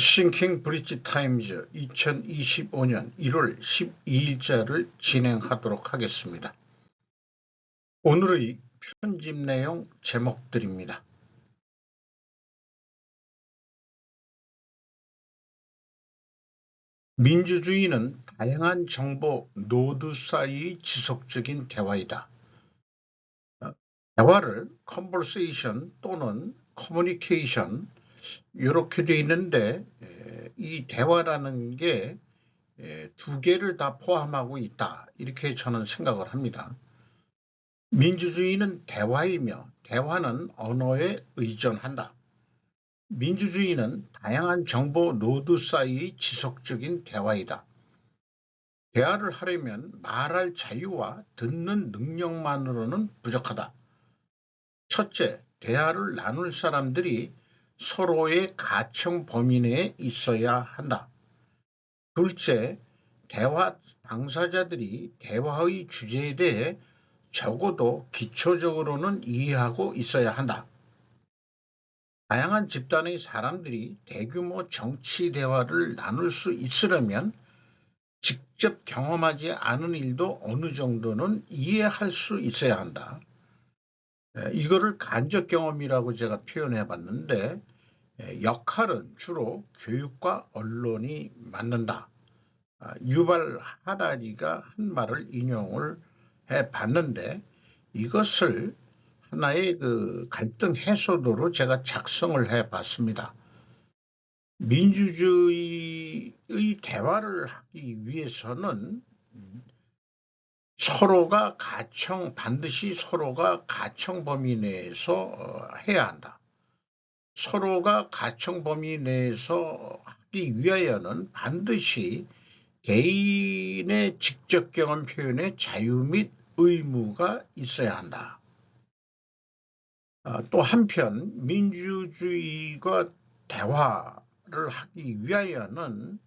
싱킹 브릿지 타임즈 2025년 1월 12일자를 진행하도록 하겠습니다. 오늘의 편집 내용 제목들입니다. 민주주의는 다양한 정보 노드 사이의 지속적인 대화이다. 대화를 conversation 또는 communication 이렇게 돼 있는데 이 대화라는 게 두 개를 다 포함하고 있다. 이렇게 저는 생각을 합니다. 민주주의는 대화이며 대화는 언어에 의존한다. 민주주의는 다양한 정보 노드 사이의 지속적인 대화이다. 대화를 하려면 말할 자유와 듣는 능력만으로는 부족하다. 첫째, 대화를 나눌 사람들이 서로의 가청 범위 내에 있어야 한다. 둘째, 대화 당사자들이 대화의 주제에 대해 적어도 기초적으로는 이해하고 있어야 한다. 다양한 집단의 사람들이 대규모 정치 대화를 나눌 수 있으려면 직접 경험하지 않은 일도 어느 정도는 이해할 수 있어야 한다. 이거를 간접 경험이라고 제가 표현해 봤는데 역할은 주로 교육과 언론이 맡는다. 유발 하라리가 한 말을 인용을 해 봤는데 이것을 하나의 그 갈등 해소도로 제가 작성을 해 봤습니다. 민주주의의 대화를 하기 위해서는 반드시 서로가 가청 범위 내에서 해야 한다. 서로가 가청 범위 내에서 하기 위하여는 반드시 개인의 직접 경험 표현의 자유 및 의무가 있어야 한다. 또 한편 민주주의가 대화를 하기 위하여는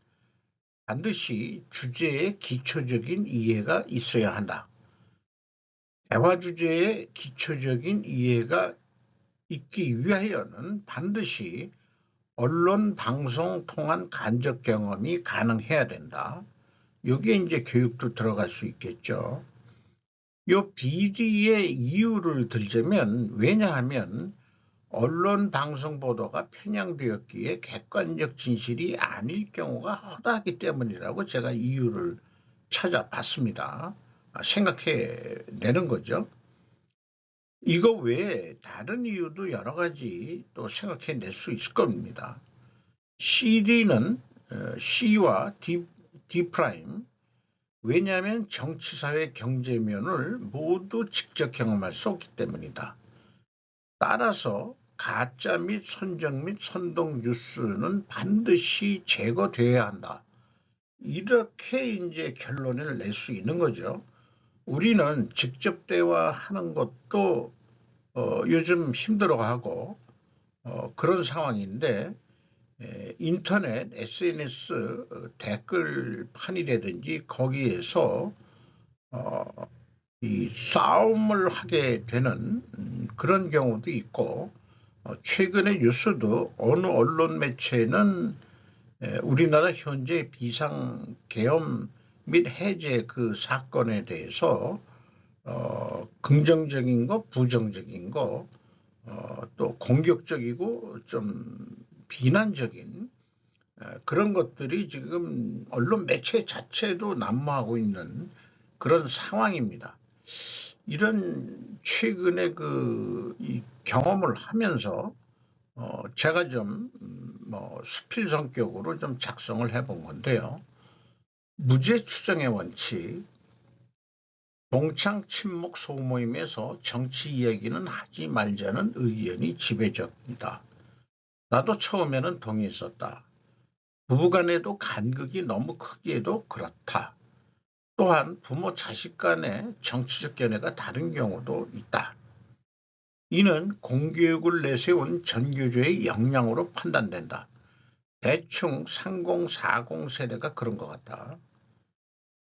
반드시 주제의 기초적인 이해가 있어야 한다. 대화 주제의 기초적인 이해가 있기 위하여는 반드시 언론 방송 통한 간접 경험이 가능해야 된다. 여기에 이제 교육도 들어갈 수 있겠죠. 요 비리의 이유를 들자면 왜냐하면 언론 방송 보도가 편향되었기에 객관적 진실이 아닐 경우가 허다하기 때문이라고 제가 이유를 찾아봤습니다. 생각해내는 거죠. 이거 외에 다른 이유도 여러 가지 또 생각해낼 수 있을 겁니다. CD는 C와 D 프라임 왜냐하면 정치, 사회, 경제면을 모두 직접 경험할 수 없기 때문이다. 따라서 가짜 및 선정 및 선동 뉴스는 반드시 제거돼야 한다. 이렇게 이제 결론을 낼 수 있는 거죠. 우리는 직접 대화하는 것도 요즘 힘들어하고 그런 상황인데 인터넷, SNS 댓글판이라든지 거기에서 이 싸움을 하게 되는 그런 경우도 있고 최근의 뉴스도 어느 언론 매체는 우리나라 현재 비상계엄 및 해제 그 사건에 대해서 긍정적인 거, 부정적인 거, 또 공격적이고 좀 비난적인 그런 것들이 지금 언론 매체 자체도 난무하고 있는 그런 상황입니다. 이런 최근에 이 경험을 하면서 제가 좀 수필 성격으로 좀 작성을 해본 건데요. 무죄 추정의 원칙, 동창 친목 소모임에서 정치 이야기는 하지 말자는 의견이 지배적이다. 나도 처음에는 동의했었다. 부부간에도 간극이 너무 크기에도 그렇다. 또한 부모 자식 간의 정치적 견해가 다른 경우도 있다. 이는 공교육을 내세운 전교조의 역량으로 판단된다. 대충 30, 40 세대가 그런 것 같다.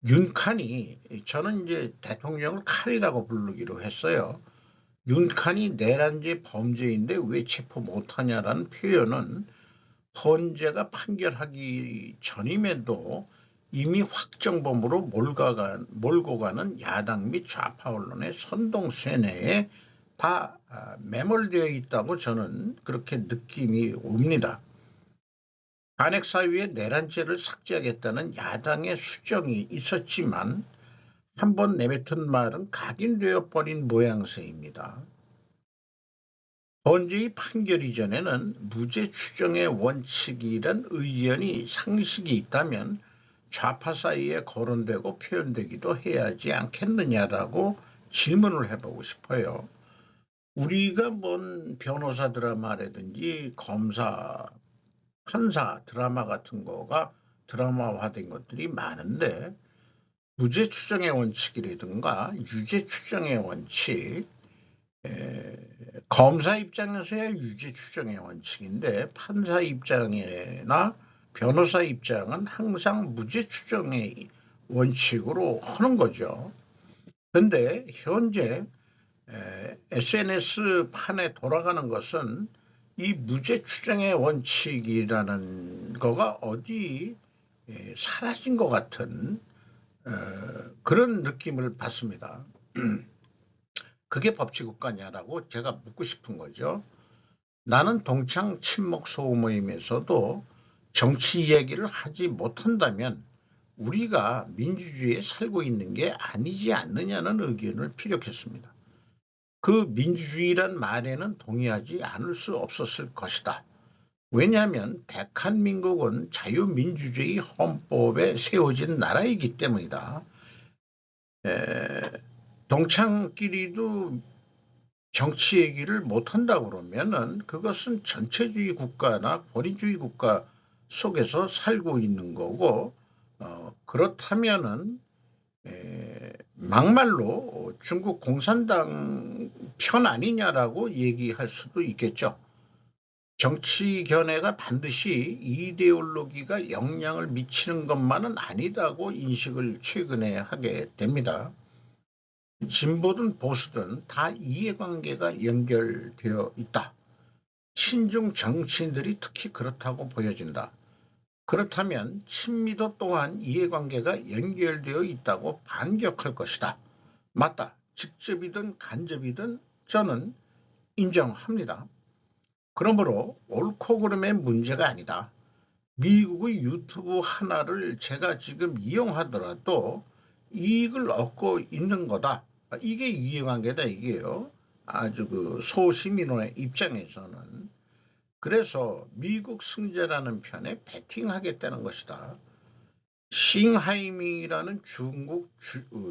윤칸이 저는 이제 대통령을 칼이라고 부르기로 했어요. 윤칸이 내란죄 범죄인데 왜 체포 못하냐라는 표현은 헌재가 판결하기 전임에도 이미 확정범으로 몰고 가는 야당 및 좌파 언론의 선동세뇌에 다 매몰되어 있다고 저는 그렇게 느낌이 옵니다. 탄핵사유에 내란죄를 삭제하겠다는 야당의 수정이 있었지만 한번 내뱉은 말은 각인되어 버린 모양새입니다. 헌재의 판결 이전에는 무죄 추정의 원칙이란 의견이 상식이 있다면 좌파 사이에 거론되고 표현되기도 해야 하지 않겠느냐라고 질문을 해보고 싶어요. 우리가 본 변호사 드라마라든지 검사, 판사 드라마 같은 거가 드라마화된 것들이 많은데 무죄 추정의 원칙이라든가 유죄 추정의 원칙, 검사 입장에서야 유죄 추정의 원칙인데 판사 입장이나 변호사 입장은 항상 무죄 추정의 원칙으로 하는 거죠. 그런데 현재 SNS 판에 돌아가는 것은 이 무죄 추정의 원칙이라는 거가 어디 사라진 것 같은 그런 느낌을 받습니다. 그게 법치국가냐라고 제가 묻고 싶은 거죠. 나는 동창 친목 소모임에서도 정치 얘기를 하지 못한다면 우리가 민주주의에 살고 있는 게 아니지 않느냐는 의견을 피력했습니다. 그 민주주의란 말에는 동의하지 않을 수 없었을 것이다. 왜냐하면 대한민국은 자유민주주의 헌법에 세워진 나라이기 때문이다. 동창끼리도 정치 얘기를 못한다고 그러면은 그것은 전체주의 국가나 권위주의 국가 속에서 살고 있는 거고, 그렇다면은 막말로 중국 공산당 편 아니냐라고 얘기할 수도 있겠죠. 정치 견해가 반드시 이데올로기가 영향을 미치는 것만은 아니라고 인식을 최근에 하게 됩니다. 진보든 보수든 다 이해관계가 연결되어 있다. 친중 정치인들이 특히 그렇다고 보여진다. 그렇다면 친미도 또한 이해관계가 연결되어 있다고 반격할 것이다. 맞다. 직접이든 간접이든 저는 인정합니다. 그러므로 옳고 그름의 문제가 아니다. 미국의 유튜브 하나를 제가 지금 이용하더라도 이익을 얻고 있는 거다. 이게 이해관계다 이게요. 아주 그 소시민의 입장에서는. 그래서 미국 승자라는 편에 베팅하겠다는 것이다. 싱하이밍이라는 중국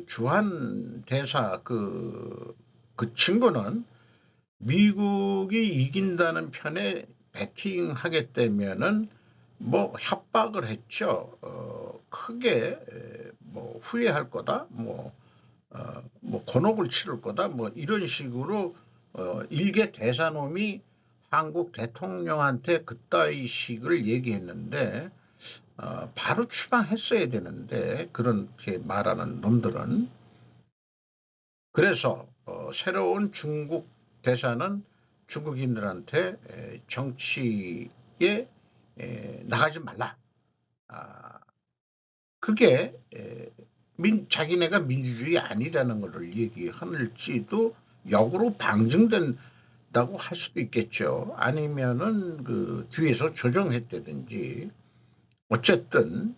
주한 대사 그 친구는 미국이 이긴다는 편에 베팅하겠다면은 뭐 협박을 했죠. 크게 뭐 후회할 거다. 뭐 곤혹을 치를 거다. 뭐 이런 식으로 일개 대사놈이 한국 대통령한테 그따위 식을 얘기했는데 바로 추방했어야 되는데 그렇게 말하는 놈들은. 그래서 새로운 중국 대사는 중국인들한테 정치에 나가지 말라. 그게 자기네가 민주주의 아니라는 것을 얘기할지도 역으로 방증된다고 할 수도 있겠죠. 아니면은 그 뒤에서 조정했다든지. 어쨌든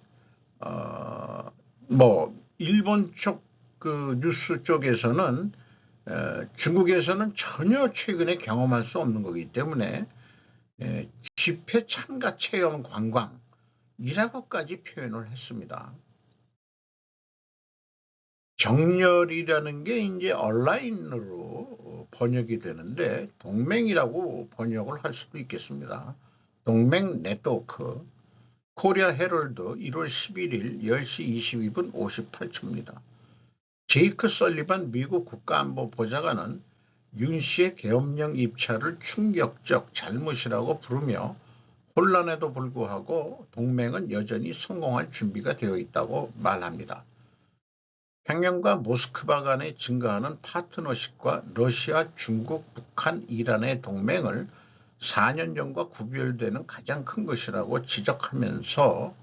뭐 일본 쪽 그 뉴스 쪽에서는 중국에서는 전혀 최근에 경험할 수 없는 거기 때문에 집회 참가 체험 관광이라고까지 표현을 했습니다. 정렬이라는 게 이제 온라인으로 번역이 되는데 동맹이라고 번역을 할 수도 있겠습니다. 동맹 네트워크. 코리아 헤럴드 1월 11일 10시 22분 58초입니다. 제이크 설리반 미국 국가안보 보좌관은 윤 씨의 계엄령 입찰을 충격적 잘못이라고 부르며 혼란에도 불구하고 동맹은 여전히 성공할 준비가 되어 있다고 말합니다. 평양과 모스크바 간에 증가하는 파트너십과 러시아, 중국, 북한, 이란의 동맹을 4년 전과 구별되는 가장 큰 것이라고 지적하면서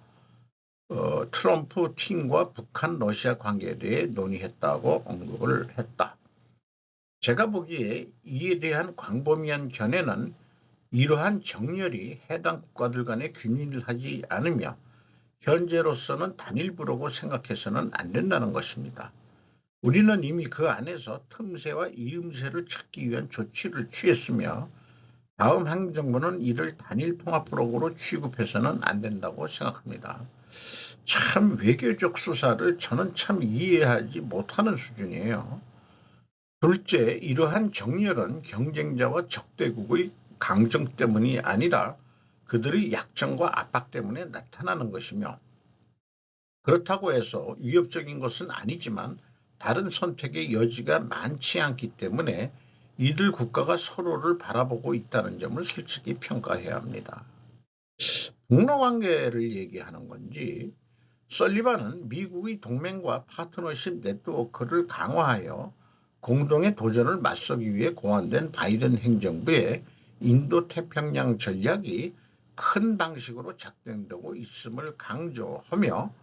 트럼프 팀과 북한 러시아 관계에 대해 논의했다고 언급을 했다. 제가 보기에 이에 대한 광범위한 견해는 이러한 정렬이 해당 국가들 간에 균일하지 않으며 현재로서는 단일부라고 생각해서는 안 된다는 것입니다. 우리는 이미 그 안에서 틈새와 이음새를 찾기 위한 조치를 취했으며 다음 행정부는 이를 단일 통합부록으로 취급해서는 안 된다고 생각합니다. 참 외교적 수사를 저는 참 이해하지 못하는 수준이에요. 둘째, 이러한 정렬은 경쟁자와 적대국의 강정 때문이 아니라 그들의 약점과 압박 때문에 나타나는 것이며 그렇다고 해서 위협적인 것은 아니지만 다른 선택의 여지가 많지 않기 때문에 이들 국가가 서로를 바라보고 있다는 점을 솔직히 평가해야 합니다. 북러관계를 얘기하는 건지 설리반은 미국의 동맹과 파트너십 네트워크를 강화하여 공동의 도전을 맞서기 위해 고안된 바이든 행정부의 인도태평양 전략이 큰 방식으로 작동되고 있음을 강조하며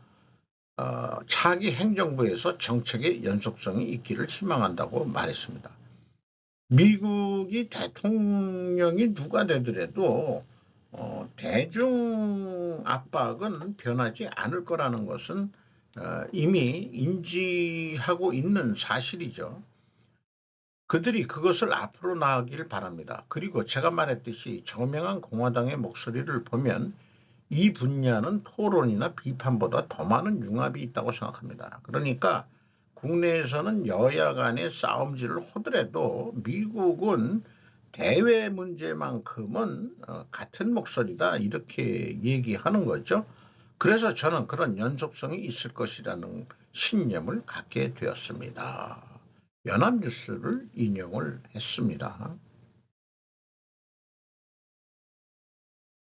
차기 행정부에서 정책의 연속성이 있기를 희망한다고 말했습니다. 미국이 대통령이 누가 되더라도 대중 압박은 변하지 않을 거라는 것은 이미 인지하고 있는 사실이죠. 그들이 그것을 앞으로 나가길 바랍니다. 그리고 제가 말했듯이 저명한 공화당의 목소리를 보면 이 분야는 토론이나 비판보다 더 많은 융합이 있다고 생각합니다. 그러니까 국내에서는 여야 간의 싸움질을 하더라도 미국은 대외 문제만큼은 같은 목소리다 이렇게 얘기하는 거죠. 그래서 저는 그런 연속성이 있을 것이라는 신념을 갖게 되었습니다. 연합뉴스를 인용을 했습니다.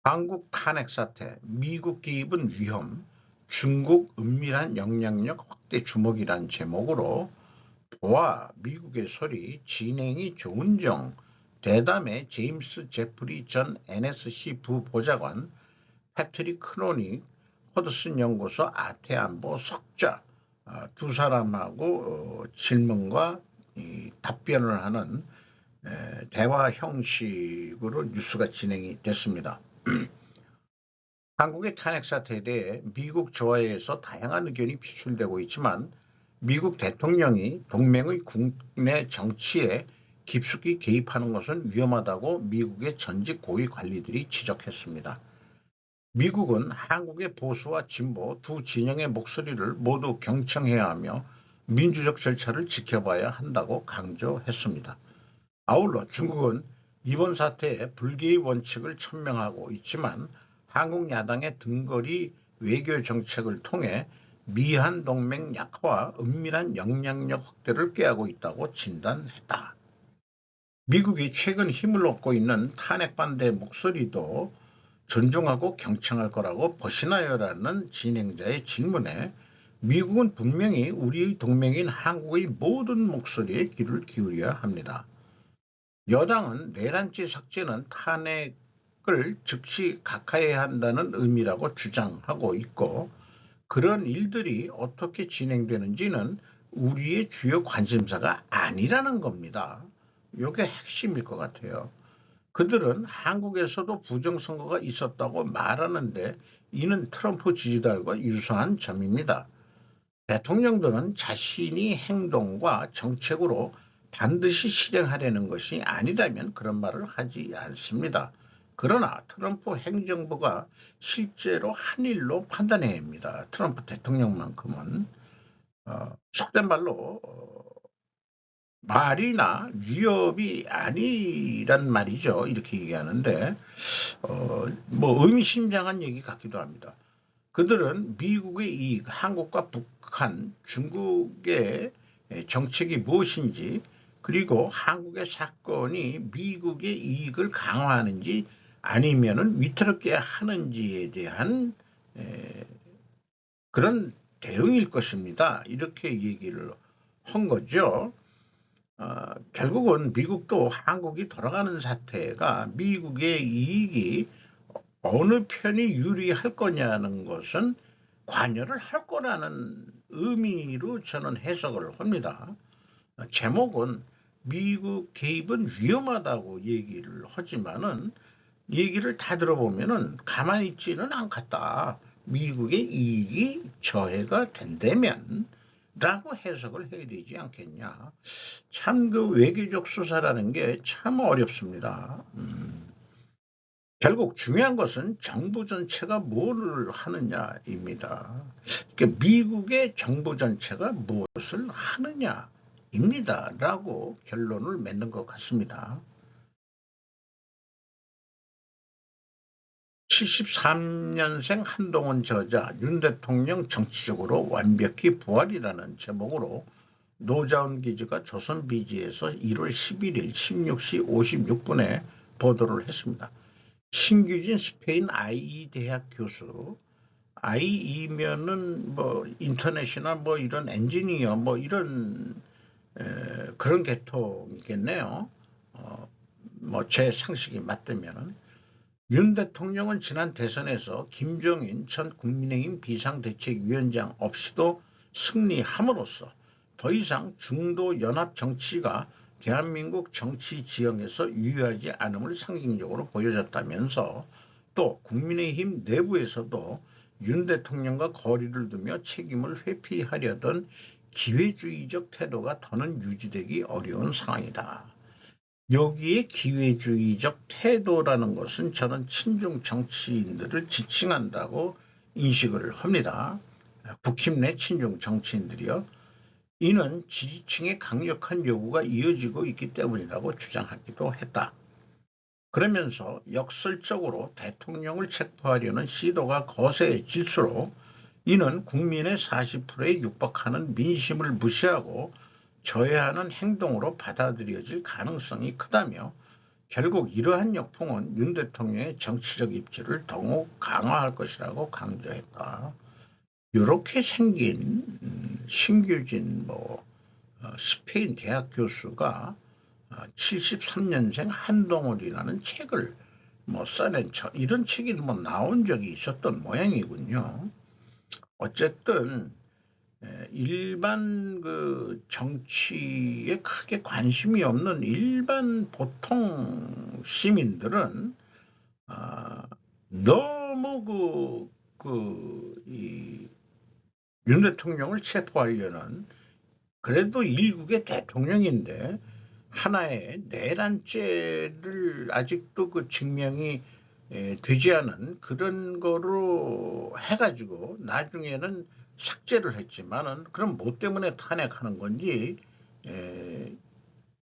한국 탄핵 사태, 미국 개입은 위험, 중국 은밀한 영향력 확대 주목이란 제목으로 보아 미국의 소리 진행이 좋은 정 대담의 제임스 제프리 전 NSC 부보좌관 패트릭 크로닉 허드슨 연구소 아태안보 석자 두 사람하고 질문과 답변을 하는 대화 형식으로 뉴스가 진행이 됐습니다. 한국의 탄핵 사태에 대해 미국 조화에서 다양한 의견이 표출되고 있지만 미국 대통령이 동맹의 국내 정치에 깊숙이 개입하는 것은 위험하다고 미국의 전직 고위 관리들이 지적했습니다. 미국은 한국의 보수와 진보 두 진영의 목소리를 모두 경청해야 하며 민주적 절차를 지켜봐야 한다고 강조했습니다. 아울러 중국은 이번 사태에 불개입 원칙을 천명하고 있지만 한국 야당의 등거리 외교 정책을 통해 미한 동맹 약화와 은밀한 영향력 확대를 꾀하고 있다고 진단했다. 미국이 최근 힘을 얻고 있는 탄핵 반대 목소리도 존중하고 경청할 거라고 보시나요라는 진행자의 질문에 미국은 분명히 우리의 동맹인 한국의 모든 목소리에 귀를 기울여야 합니다. 여당은 내란죄 삭제는 탄핵을 즉시 각하해야 한다는 의미라고 주장하고 있고 그런 일들이 어떻게 진행되는지는 우리의 주요 관심사가 아니라는 겁니다. 이게 핵심일 것 같아요. 그들은 한국에서도 부정선거가 있었다고 말하는데 이는 트럼프 지지자들과 유사한 점입니다. 대통령들은 자신이 행동과 정책으로 반드시 실행하려는 것이 아니라면 그런 말을 하지 않습니다. 그러나 트럼프 행정부가 실제로 한 일로 판단해야 합니다. 트럼프 대통령만큼은 속된 말로 말이나 위협이 아니란 말이죠. 이렇게 얘기하는데 뭐 의미심장한 얘기 같기도 합니다. 그들은 미국의 이익, 한국과 북한, 중국의 정책이 무엇인지 그리고 한국의 사건이 미국의 이익을 강화하는지 아니면은 위태롭게 하는지에 대한 그런 대응일 것입니다. 이렇게 얘기를 한 거죠. 결국은 미국도 한국이 돌아가는 사태가 미국의 이익이 어느 편이 유리할 거냐는 것은 관여를 할 거라는 의미로 저는 해석을 합니다. 제목은 미국 개입은 위험하다고 얘기를 하지만은 얘기를 다 들어보면은 가만히 있지는 않겠다. 미국의 이익이 저해가 된다면 라고 해석을 해야 되지 않겠냐. 참 그 외교적 수사라는 게 참 어렵습니다. 결국 중요한 것은 정부 전체가 뭐를 하느냐입니다. 그러니까 미국의 정부 전체가 무엇을 하느냐입니다. 라고 결론을 맺는 것 같습니다. 73년생 한동훈 저자 윤 대통령 정치적으로 완벽히 부활이라는 제목으로 노자훈 기자가 조선비지에서 1월 11일 16시 56분에 보도를 했습니다. 신규진 스페인 IE 대학 교수, IE면은 뭐 인터넷이나 뭐 이런 엔지니어 뭐 이런 그런 계통이겠네요. 뭐 제 상식이 맞다면은 윤 대통령은 지난 대선에서 김종인 전 국민의힘 비상대책위원장 없이도 승리함으로써 더 이상 중도 연합 정치가 대한민국 정치 지형에서 유효하지 않음을 상징적으로 보여줬다면서 또 국민의힘 내부에서도 윤 대통령과 거리를 두며 책임을 회피하려던 기회주의적 태도가 더는 유지되기 어려운 상황이다. 여기에 기회주의적 태도라는 것은 저는 친중 정치인들을 지칭한다고 인식을 합니다. 국힘 내 친중 정치인들이요. 이는 지지층의 강력한 요구가 이어지고 있기 때문이라고 주장하기도 했다. 그러면서 역설적으로 대통령을 체포하려는 시도가 거세질수록 이는 국민의 40%에 육박하는 민심을 무시하고 저해하는 행동으로 받아들여질 가능성이 크다며 결국 이러한 역풍은 윤 대통령의 정치적 입지를 더욱 강화할 것이라고 강조했다. 이렇게 생긴 신규진 스페인 대학 교수가 73년생 한동훈이라는 책을 써낸 이런 책이 나온 적이 있었던 모양이군요. 어쨌든 일반 그 정치에 크게 관심이 없는 일반 보통 시민들은 너무 윤 대통령을 체포하려는 그래도 일국의 대통령인데 하나의 내란죄를 아직도 그 증명이 되지 않은 그런 거로 해가지고 나중에는 삭제를 했지만은 그럼 뭐 때문에 탄핵하는 건지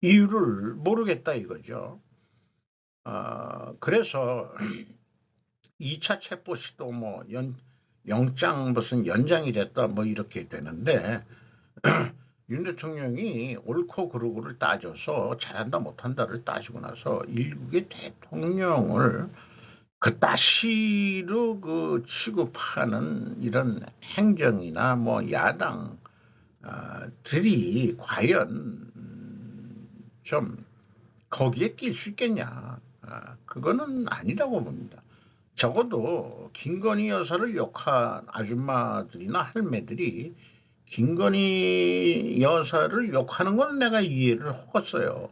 이유를 모르겠다 이거죠. 그래서 2차 체포 시도 영장 무슨 연장이 됐다 이렇게 되는데 윤 대통령이 옳고 그르고를 따져서 잘한다 못한다를 따지고 나서 일국의 대통령을 그따시로 취급하는 이런 행정이나 야당들이 과연 좀 거기에 낄 수 있겠냐. 그거는 아니라고 봅니다. 적어도 김건희 여사를 욕한 아줌마들이나 할매들이 김건희 여사를 욕하는 건 내가 이해를 했어요.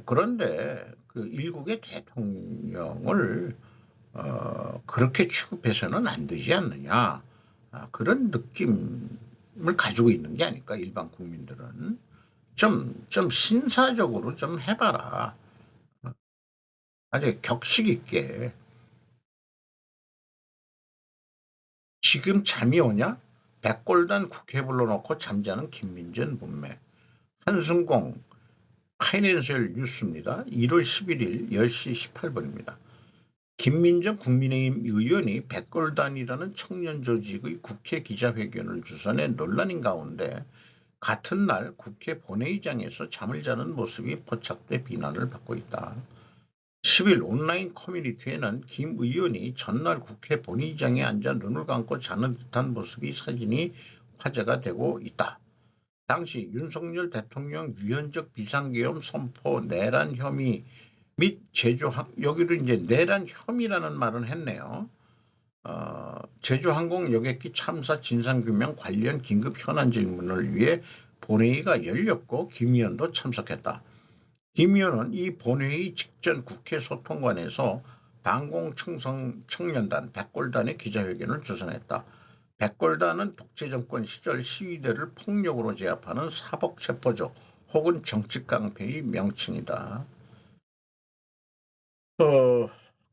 그런데 그 일국의 대통령을 그렇게 취급해서는 안 되지 않느냐. 그런 느낌을 가지고 있는 게 아닐까, 일반 국민들은. 좀 신사적으로 좀 해봐라. 아주 격식 있게. 지금 잠이 오냐? 백골단 국회 불러놓고 잠자는 김민전 문매. 한승공 파이낸셜 뉴스입니다. 1월 11일 10시 18분입니다. 김민정 국민의힘 의원이 백골단이라는 청년 조직의 국회 기자회견을 주선해 논란인 가운데 같은 날 국회 본회의장에서 잠을 자는 모습이 포착돼 비난을 받고 있다. 10일 온라인 커뮤니티에는 김 의원이 전날 국회 본회의장에 앉아 눈을 감고 자는 듯한 모습이 사진이 화제가 되고 있다. 당시 윤석열 대통령 위헌적 비상계엄 선포 내란 혐의 및 여기도 이제 내란 혐의라는 말은 했네요. 제주항공 여객기 참사 진상규명 관련 긴급 현안 질문을 위해 본회의가 열렸고 김 의원도 참석했다. 김 의원은 이 본회의 직전 국회 소통관에서 방공청년단 백골단의 기자회견을 주선했다. 백골단은 독재정권 시절 시위대를 폭력으로 제압하는 사법체포조 혹은 정치깡패의 명칭이다.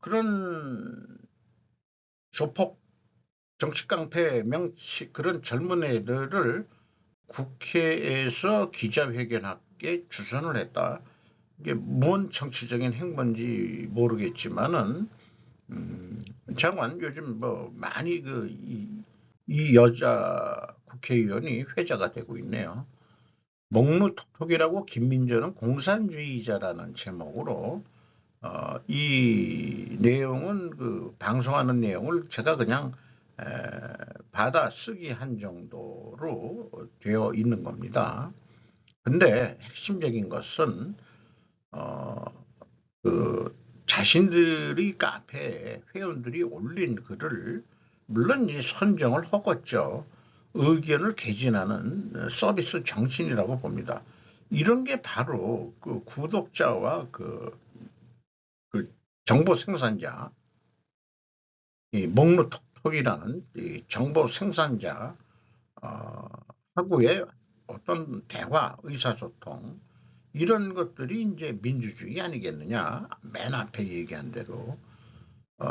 그런 조폭 정치깡패 명칭 그런 젊은 애들을 국회에서 기자회견하게 주선을 했다. 이게 뭔 정치적인 행보인지 모르겠지만은 장관 요즘 뭐 많이 이 여자 국회의원이 회자가 되고 있네요. 목루톡톡이라고 김민저는 공산주의자라는 제목으로 이 내용은 방송하는 내용을 제가 그냥 받아 쓰기 한 정도로 되어 있는 겁니다. 근데 핵심적인 것은 자신들이 카페에 회원들이 올린 글을 물론 이 선정을 허겄죠. 의견을 개진하는 서비스 정신이라고 봅니다. 이런 게 바로 그 구독자와 그 정보 생산자, 이 목루톡톡이라는 이 정보 생산자 하고의 어떤 대화, 의사소통 이런 것들이 이제 민주주의 아니겠느냐. 맨 앞에 얘기한 대로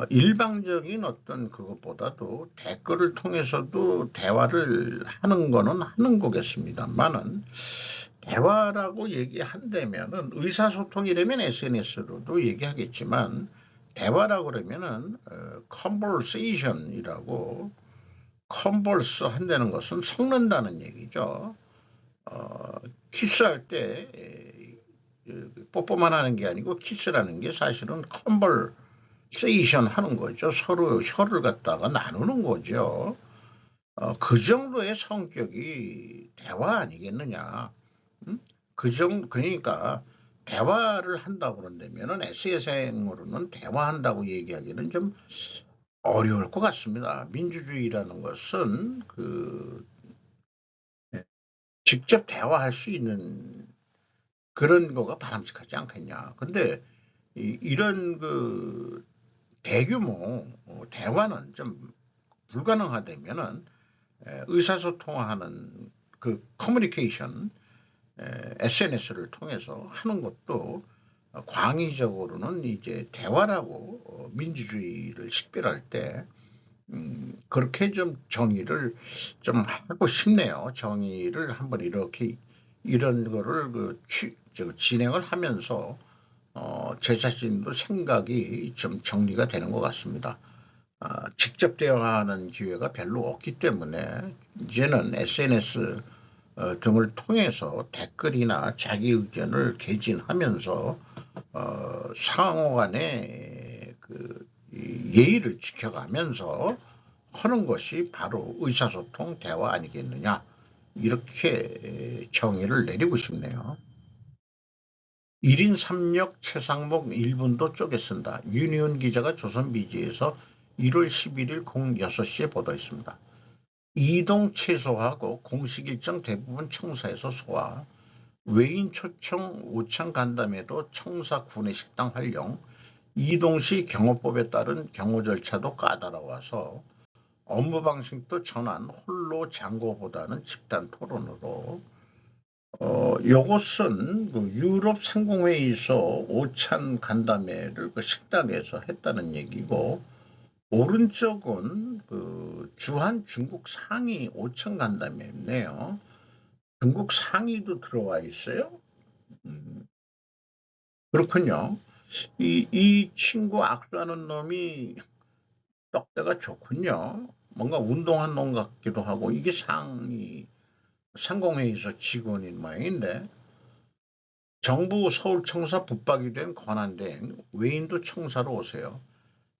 일방적인 어떤 그것보다도 댓글을 통해서도 대화를 하는 거는 하는 거겠습니다만은 대화라고 얘기한다면은 의사소통이라면 SNS로도 얘기하겠지만 대화라고 그러면은 conversation이라고 converse 한다는 것은 섞는다는 얘기죠. 키스할 때 뽀뽀만 하는 게 아니고 키스라는 게 사실은 컨버세이션 하는 거죠. 서로 혀를 갖다가 나누는 거죠. 그 정도의 성격이 대화 아니겠느냐. 그러니까 대화를 한다고 그런다면은 SNS상으로는 대화한다고 얘기하기는 좀 어려울 것 같습니다. 민주주의라는 것은 직접 대화할 수 있는 그런 거가 바람직하지 않겠냐. 근데 이런 대규모 대화는 좀 불가능하다면은 의사소통하는 커뮤니케이션 SNS를 통해서 하는 것도 광의적으로는 이제 대화라고 민주주의를 식별할 때 그렇게 좀 정의를 좀 하고 싶네요. 정의를 한번 이렇게 이런 거를 진행을 하면서 제 자신도 생각이 좀 정리가 되는 것 같습니다. 직접 대화하는 기회가 별로 없기 때문에 이제는 SNS 등을 통해서 댓글이나 자기 의견을 개진하면서 상호 간의 예의를 지켜가면서 하는 것이 바로 의사소통 대화 아니겠느냐 이렇게 정의를 내리고 싶네요. 1인 3역 최상목 1분도 쪼개 쓴다. 윤희원 기자가 조선비지에서 1월 11일 06시에 보도했습니다. 이동 최소화하고 공식 일정 대부분 청사에서 소화, 외인 초청 오찬 간담회도 청사 구내식당 활용, 이동시 경호법에 따른 경호 절차도 까다로워서 업무 방식도 전환, 홀로 장고보다는 집단 토론으로 요것은 유럽 상공회의에서 오찬 간담회를 식당에서 했다는 얘기고 오른쪽은 주한 중국 상위 오찬 간담회네요. 중국 상위도 들어와 있어요. 그렇군요. 이 친구 악수하는 놈이 떡대가 좋군요. 뭔가 운동한 놈 같기도 하고 이게 상공회의소 직원인 모양인데 정부 서울청사 붙박이 된 권한대행 외인도 청사로 오세요.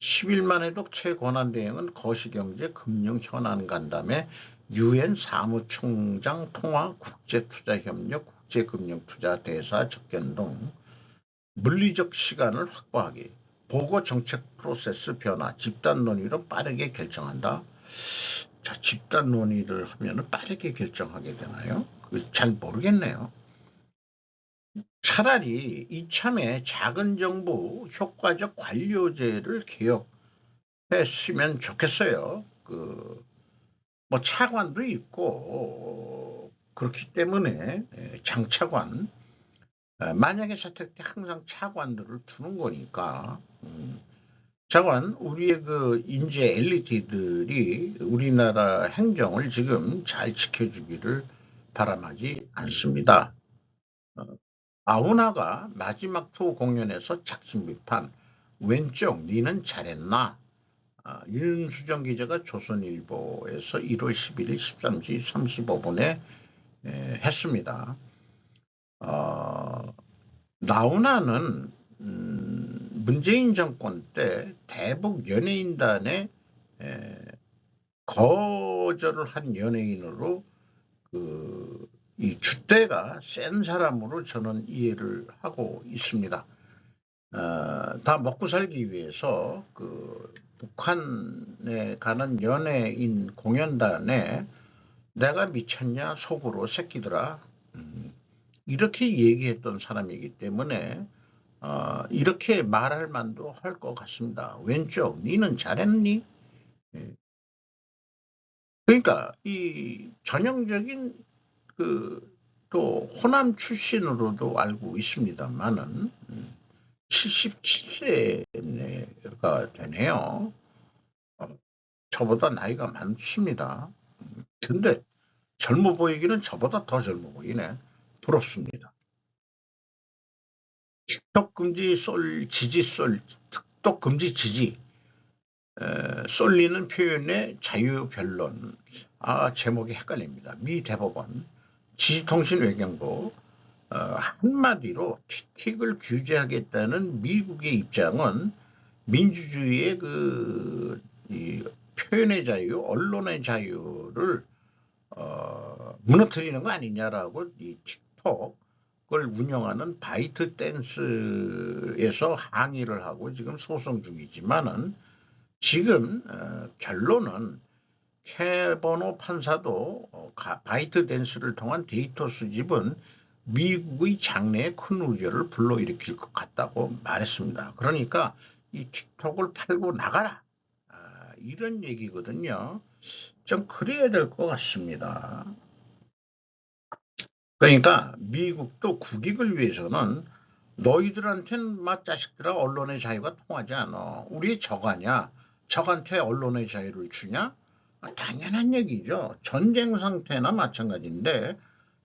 10일만 해도 최권한대행은 거시경제 금융 현안 간담회 UN 사무총장 통화 국제투자협력 국제금융투자 대사 접견 등 물리적 시간을 확보하기, 보고 정책 프로세스 변화, 집단 논의로 빠르게 결정한다. 자, 집단 논의를 하면 빠르게 결정하게 되나요? 잘 모르겠네요. 차라리 이참에 작은 정부 효과적 관료제를 개혁했으면 좋겠어요. 뭐 차관도 있고 그렇기 때문에 장차관, 만약에 사택 때 항상 차관들을 두는 거니까 차관, 우리의 인재 엘리트들이 우리나라 행정을 지금 잘 지켜주기를 바람하지 않습니다. 아우나가 마지막 투 공연에서 작심 비판, 왼쪽 니는 잘했나? 윤수정 기자가 조선일보에서 1월 11일 13시 35분에 했습니다. 나훈아는 문재인 정권 때 대북 연예인단에 거절을 한 연예인으로 이 줏대가 센 사람으로 저는 이해를 하고 있습니다. 다 먹고 살기 위해서 북한에 가는 연예인 공연단에 내가 미쳤냐 속으로 새끼들아 이렇게 얘기했던 사람이기 때문에 이렇게 말할 만도 할 것 같습니다. 왼쪽 니는 잘했니? 그러니까 이 전형적인 또 호남 출신으로도 알고 있습니다만은 77세가 되네요. 저보다 나이가 많습니다. 근데 젊어 보이기는 저보다 더 젊어 보이네. 부럽습니다. 틱톡 금지 틱톡 금지 지지, 쏠리는 표현의 자유 변론. 제목이 헷갈립니다. 미 대법원, 지식통신외교부, 한마디로 틱틱을 규제하겠다는 미국의 입장은 민주주의의 이 표현의 자유, 언론의 자유를 무너뜨리는 거 아니냐라고 이 틱톡을 운영하는 바이트 댄스에서 항의를 하고 지금 소송 중이지만은 지금 결론은 캐버노 판사도 바이트 댄스를 통한 데이터 수집은 미국의 장래에 큰 우려를 불러일으킬 것 같다고 말했습니다. 그러니까 이 틱톡을 팔고 나가라. 이런 얘기거든요. 좀 그래야 될 것 같습니다. 그러니까 미국도 국익을 위해서는 너희들한테는 막 자식들아 언론의 자유가 통하지 않아. 우리 적하냐? 적한테 언론의 자유를 주냐? 당연한 얘기죠. 전쟁 상태나 마찬가지인데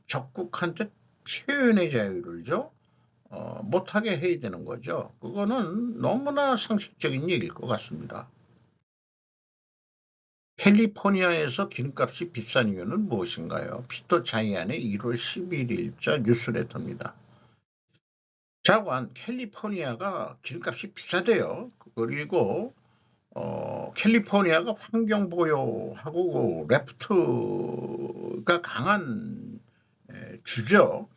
적국한테 표현의 자유를 줘? 못하게 해야 되는 거죠. 그거는 너무나 상식적인 얘기일 것 같습니다. 캘리포니아에서 기름값이 비싼 이유는 무엇인가요? 피터 자이안의 1월 11일자 뉴스레터입니다. 자관, 캘리포니아가 기름값이 비싸대요. 그리고 캘리포니아가 환경보호하고 레프트가 강한 주죠.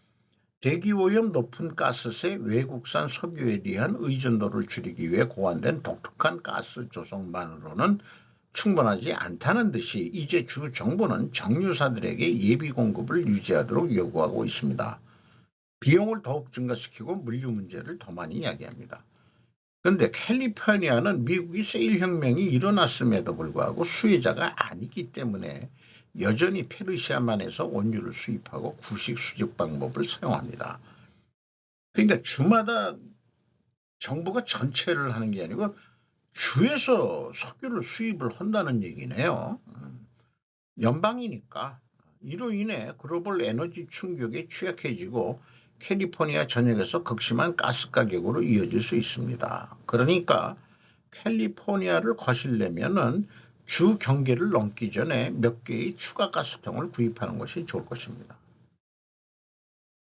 대기오염 높은 가스세 외국산 석유에 대한 의존도를 줄이기 위해 고안된 독특한 가스 조성만으로는 충분하지 않다는 듯이 이제 주 정부는 정유사들에게 예비 공급을 유지하도록 요구하고 있습니다. 비용을 더욱 증가시키고 물류 문제를 더 많이 이야기합니다. 그런데 캘리포니아는 미국이 세일 혁명이 일어났음에도 불구하고 수혜자가 아니기 때문에 여전히 페르시아만에서 원유를 수입하고 구식 수집 방법을 사용합니다. 그러니까 주마다 정부가 전체를 하는 게 아니고 주에서 석유를 수입을 한다는 얘기네요. 연방이니까 이로 인해 글로벌 에너지 충격에 취약해지고 캘리포니아 전역에서 극심한 가스 가격으로 이어질 수 있습니다. 그러니까 캘리포니아를 거슬려면은 주 경계를 넘기 전에 몇 개의 추가 가스통을 구입하는 것이 좋을 것입니다.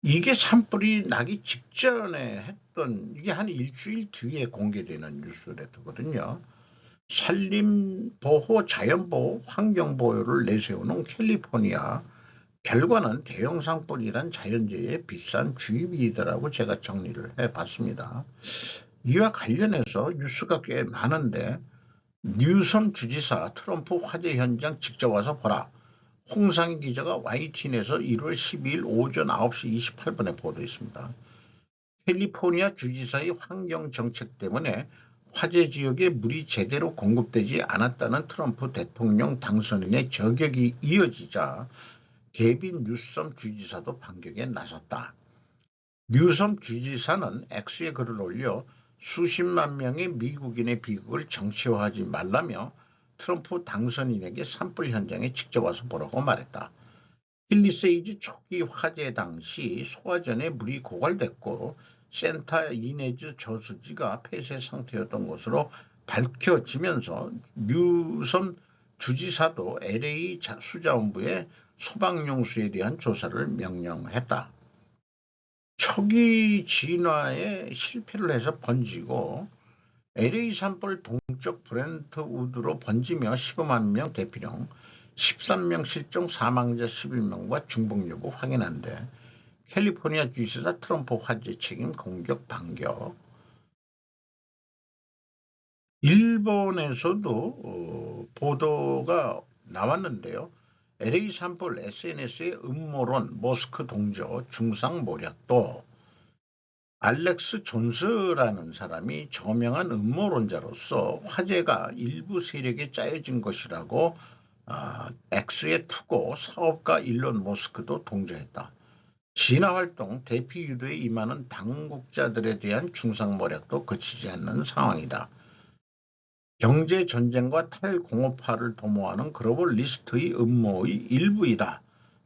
이게 산불이 나기 직전에 했던, 이게 한 일주일 뒤에 공개되는 뉴스레터거든요. 산림보호, 자연보호, 환경보호를 내세우는 캘리포니아, 결과는 대형 산불이란 자연재해의 비싼 주입이더라고 제가 정리를 해봤습니다. 이와 관련해서 뉴스가 꽤 많은데, 뉴섬 주지사 트럼프 화재 현장 직접 와서 보라. 홍상희 기자가 YTN에서 1월 12일 오전 9시 28분에 보도했습니다. 캘리포니아 주지사의 환경 정책 때문에 화재 지역에 물이 제대로 공급되지 않았다는 트럼프 대통령 당선인의 저격이 이어지자 게빈 뉴섬 주지사도 반격에 나섰다. 뉴섬 주지사는 X에 글을 올려 수십만 명의 미국인의 비극을 정치화하지 말라며 트럼프 당선인에게 산불 현장에 직접 와서 보라고 말했다. 힐리세이지 초기 화재 당시 소화전에 물이 고갈됐고 센타 이네즈 저수지가 폐쇄 상태였던 것으로 밝혀지면서 뉴섬 주지사도 LA 수자원부에 소방용수에 대한 조사를 명령했다. 초기 진화에 실패를 해서 번지고 LA 산불 동쪽 브렌트우드로 번지며 15만 명 대피령, 13명 실종, 사망자 11명과 중복 여부 확인한데 캘리포니아 주지사 트럼프 화재 책임 공격 반격. 일본에서도 보도가 나왔는데요. LA 산불 SNS의 음모론, 모스크 동조, 중상 모략도. 알렉스 존스라는 사람이 저명한 음모론자로서 화재가 일부 세력에 짜여진 것이라고 X에 투고 사업가 일론 머스크도 동조했다. 진화활동 대피 유도에 임하는 당국자들에 대한 중상모략도 그치지 않는 상황이다. 경제전쟁과 탈공업화를 도모하는 글로벌리스트의 음모의 일부이다.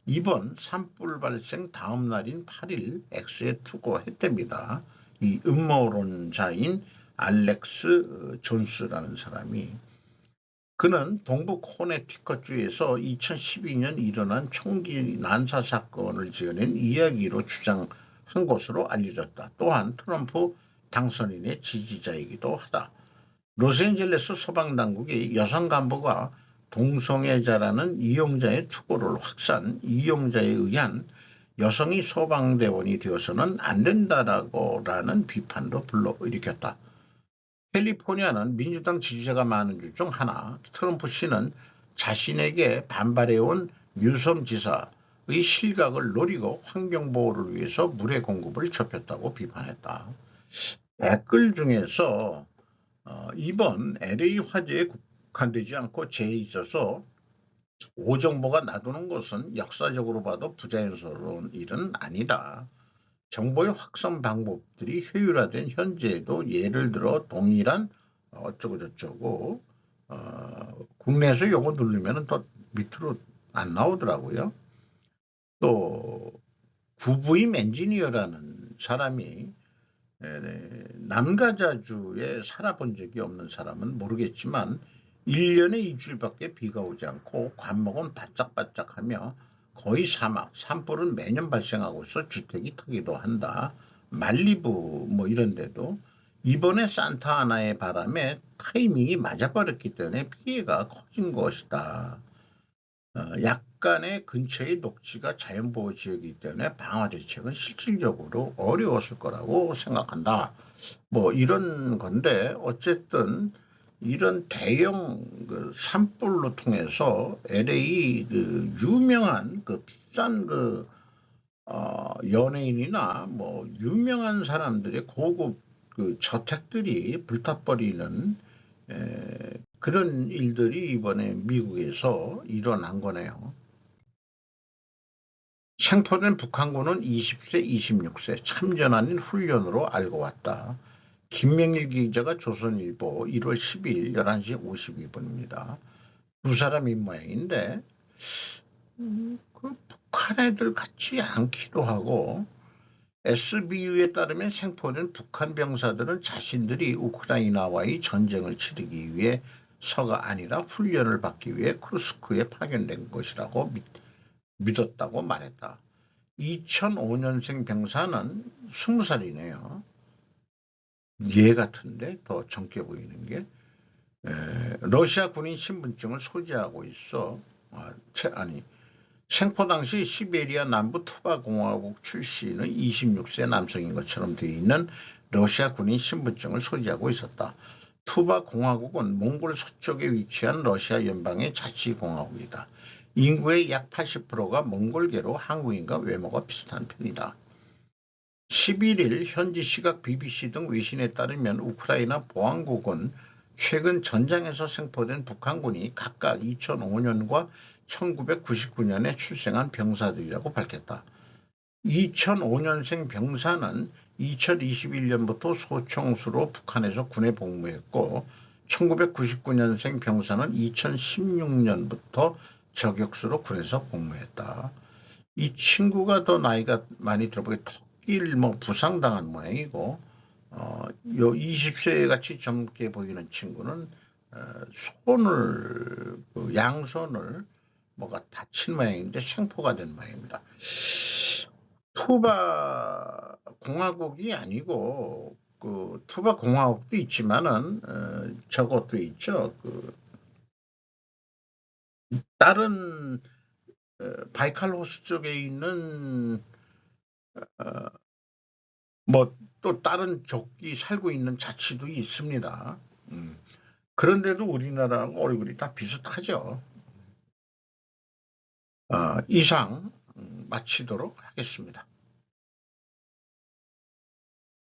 이번 산불 발생 다음 날인 8일 X에 투고했답니다. 이 음모론자인 알렉스 존스라는 사람이, 그는 동부 코네티컷주에서 2012년 일어난 총기 난사 사건을 지어낸 이야기로 주장한 것으로 알려졌다. 또한 트럼프 당선인의 지지자이기도 하다. 로스앤젤레스 소방당국이 여성 간부가 동성애자라는 이용자의 투고를 확산, 이용자에 의한 여성이 소방대원이 되어서는 안 된다라는 비판도 불러일으켰다. 캘리포니아는 민주당 지지자가 많은 주 중 하나, 트럼프 씨는 자신에게 반발해온 뉴섬 지사의 실각을 노리고 환경보호를 위해서 물의 공급을 좁혔다고 비판했다. 댓글 중에서 이번 LA 화재에 국한되지 않고 재해에 있어서 오정보가 놔두는 것은 역사적으로 봐도 부자연스러운 일은 아니다. 정보의 확산 방법들이 효율화된 현재에도 예를 들어 동일한 어쩌고 저쩌고 국내에서 요거 누르면 더 밑으로 안 나오더라고요. 또 구부임 엔지니어라는 사람이 남가자주에 살아본 적이 없는 사람은 모르겠지만 1년에 2주일밖에 비가 오지 않고 관목은 바짝바짝하며 거의 사막, 산불은 매년 발생하고 있어 주택이 터기도 한다. 말리부 뭐 이런 데도 이번에 산타아나의 바람에 타이밍이 맞아버렸기 때문에 피해가 커진 것이다. 약간의 근처의 녹지가 자연보호지역이기 때문에 방화 대책은 실질적으로 어려웠을 거라고 생각한다. 뭐 이런 건데 어쨌든 이런 대형 산불로 통해서 LA 유명한 비싼 연예인이나 뭐 유명한 사람들의 고급 저택들이 불타버리는 그런 일들이 이번에 미국에서 일어난 거네요. 생포된 북한군은 20세, 26세 참전하는 훈련으로 알고 왔다. 김명일 기자가 조선일보 1월 12일 11시 52분입니다. 두 사람인 모양인데 북한 애들 같지 않기도 하고, SBU에 따르면 생포된 북한 병사들은 자신들이 우크라이나와의 전쟁을 치르기 위해서가 아니라 훈련을 받기 위해 쿠르스크에 파견된 것이라고 믿었다고 말했다. 2005년생 병사는 20살이네요. 얘 같은데 더 젊게 보이는 게 러시아 군인 신분증을 소지하고 있어. 생포 당시 시베리아 남부 투바 공화국 출신의 26세 남성인 것처럼 되어 있는 러시아 군인 신분증을 소지하고 있었다. 투바 공화국은 몽골 서쪽에 위치한 러시아 연방의 자치공화국이다. 인구의 약 80%가 몽골계로 한국인과 외모가 비슷한 편이다. 11일 현지 시각 BBC 등 외신에 따르면 우크라이나 보안국은 최근 전장에서 생포된 북한군이 각각 2005년과 1999년에 출생한 병사들이라고 밝혔다. 2005년생 병사는 2021년부터 소총수로 북한에서 군에 복무했고 1999년생 병사는 2016년부터 저격수로 군에서 복무했다. 이 친구가 더 나이가 많이 들어보게 턱길 부상당한 모양이고 요 20세 같이 젊게 보이는 친구는 손을 양손을 뭐가 다친 모양인데 생포가 된 모양입니다. 투바 공화국이 아니고 그 투바 공화국도 있지만은 저것도 있죠. 그 다른 바이칼 호수 쪽에 있는 뭐 또 다른 적이 살고 있는 자치도 있습니다. 그런데도 우리나라하고 얼굴이 다 비슷하죠. 이상 마치도록 하겠습니다.